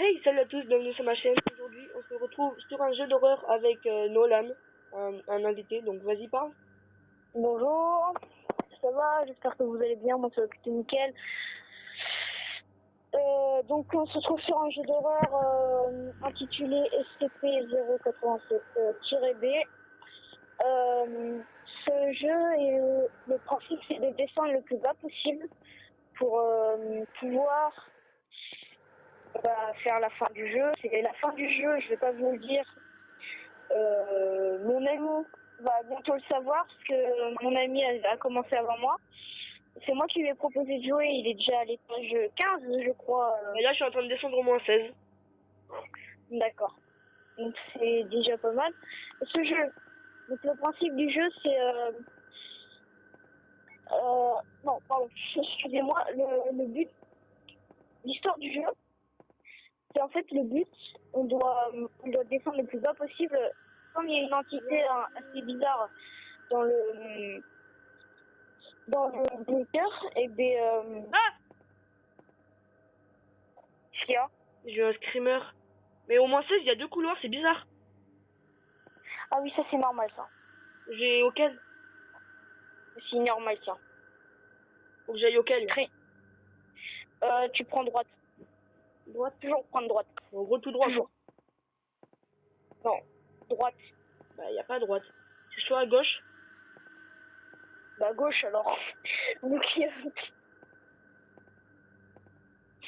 Hey, salut à tous, bienvenue sur ma chaîne. Aujourd'hui, on se retrouve sur un jeu d'horreur avec Nolan, un invité, donc vas-y, parle. Bonjour, ça va, j'espère que vous allez bien, moi ça va plutôt nickel. Donc on se retrouve sur un jeu d'horreur intitulé SCP-087-B. Ce jeu, le principe c'est de descendre le plus bas possible pour pouvoir faire la fin du jeu. C'est la fin du jeu, je vais pas vous le dire. Mon ami va bientôt le savoir parce que mon ami a commencé avant moi. C'est moi qui lui ai proposé de jouer, il est déjà à l'étage 15 je crois. Et là, je suis en train de descendre au moins 16. D'accord. Donc c'est déjà pas mal. Ce jeu, donc le principe du jeu c'est... non, pardon, excusez-moi, le but, l'histoire du jeu, c'est en fait le but, on doit descendre le plus bas possible. Comme il y a une entité assez bizarre dans le bunker, et bien... Ah, Qu'est-ce qu'il y a? j'ai eu un screamer. Mais au moins 16, il y a deux couloirs, c'est bizarre. Ah oui, ça c'est normal ça. J'ai auquel? C'est normal ça. Faut que j'aille auquel? Tu prends droite. Droite? Toujours prendre droite. En gros, tout droit, Toujours. quoi. Non, droite. Bah, y a pas droite. C'est soit à gauche. Bah gauche alors. Donc,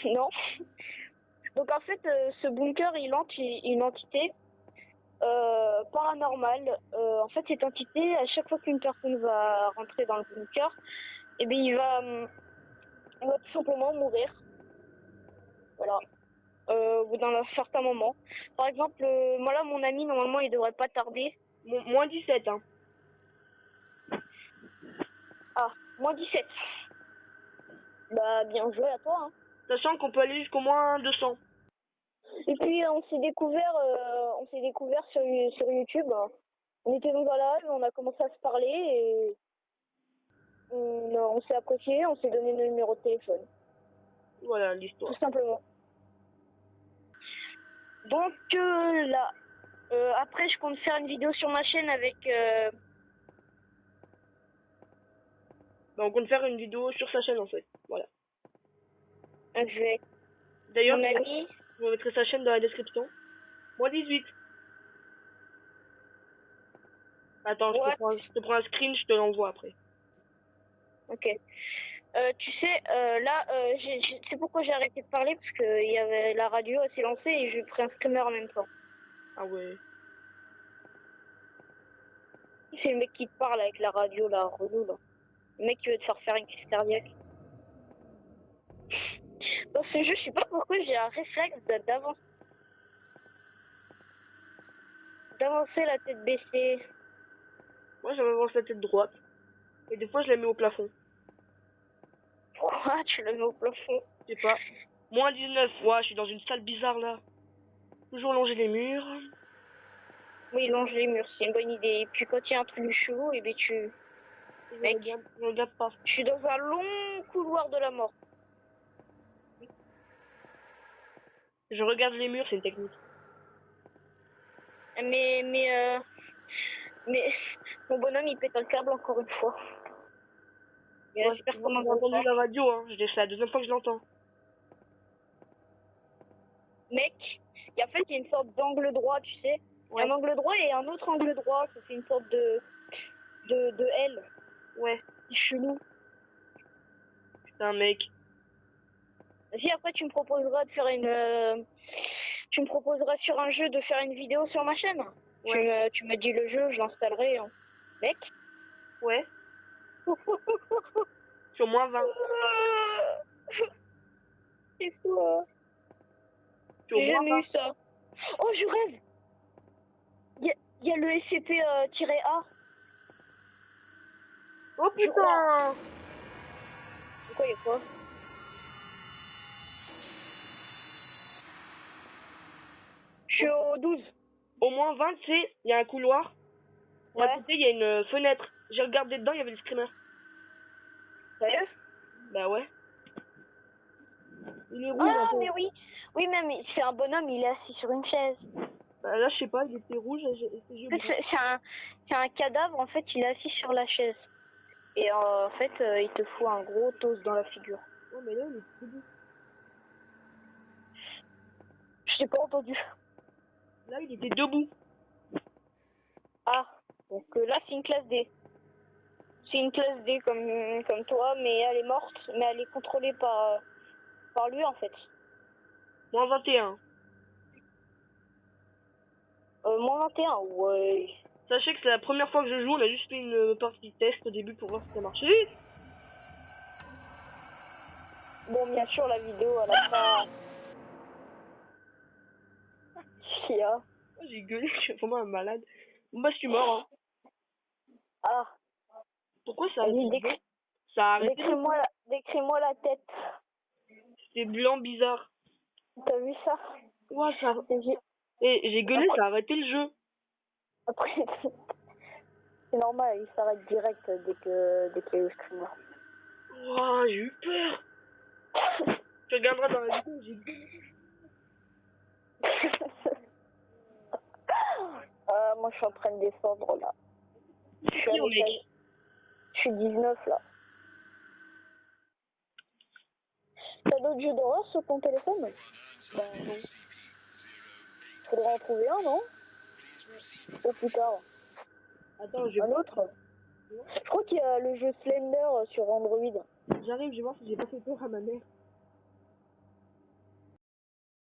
non. Donc en fait, ce bunker, il hante une entité paranormale. En fait, cette entité, à chaque fois qu'une personne va rentrer dans le bunker, et bien il va tout simplement mourir. Voilà. Au bout d'un certain moment. Par exemple, moi là, mon ami, normalement, il devrait pas tarder. Moins 17, hein. Ah, moins 17. Bah, bien joué à toi, hein. Sachant qu'on peut aller jusqu'au moins 200. Et puis, on s'est découvert sur YouTube. On était dans un live, on a commencé à se parler et on s'est apprécié, on s'est donné nos numéros de téléphone. Voilà l'histoire. Tout simplement. Donc là, après, je compte faire une vidéo sur ma chaîne avec... Bah, on compte faire une vidéo sur sa chaîne, en fait. Voilà. avec D'ailleurs, mon ami. je vous mettrai sa chaîne dans la description. Moins 18. Attends, Ouais. je te prends un screen, je te l'envoie après. Ok. Tu sais, là, c'est pourquoi j'ai arrêté de parler, parce que il y avait la radio, elle s'est lancée et j'ai pris un screamer en même temps. Ah ouais. C'est le mec qui te parle avec la radio, là, relou, là. Le mec qui veut te faire une crise cardiaque. Dans ce jeu, je sais pas pourquoi j'ai un réflexe d'avancer la tête baissée. Moi, j'avance la tête droite. Et des fois, je la mets au plafond. Pourquoi tu la mets au plafond? Je sais pas. Moins 19. Ouais, je suis dans une salle bizarre, là. Toujours longer les murs. Oui, longe les murs, c'est une bonne idée. Et puis quand il y a un truc chelou, et bien Mec, Je regarde pas. je suis dans un long couloir de la mort. Je regarde les murs, c'est une technique. Mais mon bonhomme, il pète un câble encore une fois. Et Ouais, j'espère qu'on j'ai m'entend entendu pas. la radio, hein. C'est la deuxième fois que je l'entends. Mec, en fait, il y a une sorte d'angle droit, tu sais. Ouais. Un angle droit et un autre angle droit, ça fait une sorte de L. Ouais. C'est chelou. Putain, mec. Si après tu me proposeras de faire tu me proposeras sur un jeu de faire une vidéo sur ma chaîne. Ouais. Tu m'as dit le jeu, je l'installerai. Hein. Mec. Ouais. Sur moins 20. C'est fou, hein. Sur J'ai moins jamais 20. eu ça. Oh, je rêve. Il y a le SCP-A. Oh putain! Pourquoi il y a quoi? Je suis au 12. Au moins 20, tu sais, il y a un couloir. Et à Ouais. côté, il y a une fenêtre. J'ai regardé dedans, il y avait le screamer. Sérieux? Bah ouais. Il est rouge un Ah, peu. mais oui. Oui, même, c'est un bonhomme, il est assis sur une chaise. Bah, là, je sais pas, il était rouge et ses yeux bleus. C'est un cadavre, en fait, il est assis sur la chaise. Et en fait, il te fout un gros toast dans la figure. Ouais, mais là, il est debout. Je t'ai pas entendu. Là, il était debout. Ah, donc là, c'est une classe D. C'est une classe D comme toi, mais elle est morte, mais elle est contrôlée par lui, en fait. Moins 21. Moins 21, ouais. Sachez que c'est la première fois que je joue, on a juste fait une partie test au début pour voir si ça marchait. Bon, bien sûr, la vidéo, elle a pas... Qu'est-ce qu'il y a? Oh, j'ai gueulé, je suis vraiment un malade. Bon bah, je suis mort, hein. Ah, Pourquoi ça a arrêté vas-y, le jeu? Ça a arrêté le jeu. décris-moi la tête. C'était blanc bizarre. T'as vu ça? Ouah, ça... J'ai- Et j'ai gueulé, ça a arrêté le jeu. Après, c'est normal, il s'arrête direct dès qu'il y a le screamer. Ouah, j'ai eu peur. Tu regarderas dans la vidéo, j'ai gueulé. Moi, je suis en train de descendre, là. Je suis à Qui, au mec? l'étage. Je suis 19, là. T'as d'autres jeux d'horreur sur ton téléphone? Bah non. Faudra en trouver un, non? Ou plus tard. Attends, je vais Un autre? Je crois qu'il y a le jeu Slender sur Android. J'arrive, je vais voir si j'ai pas fait peur à ma mère.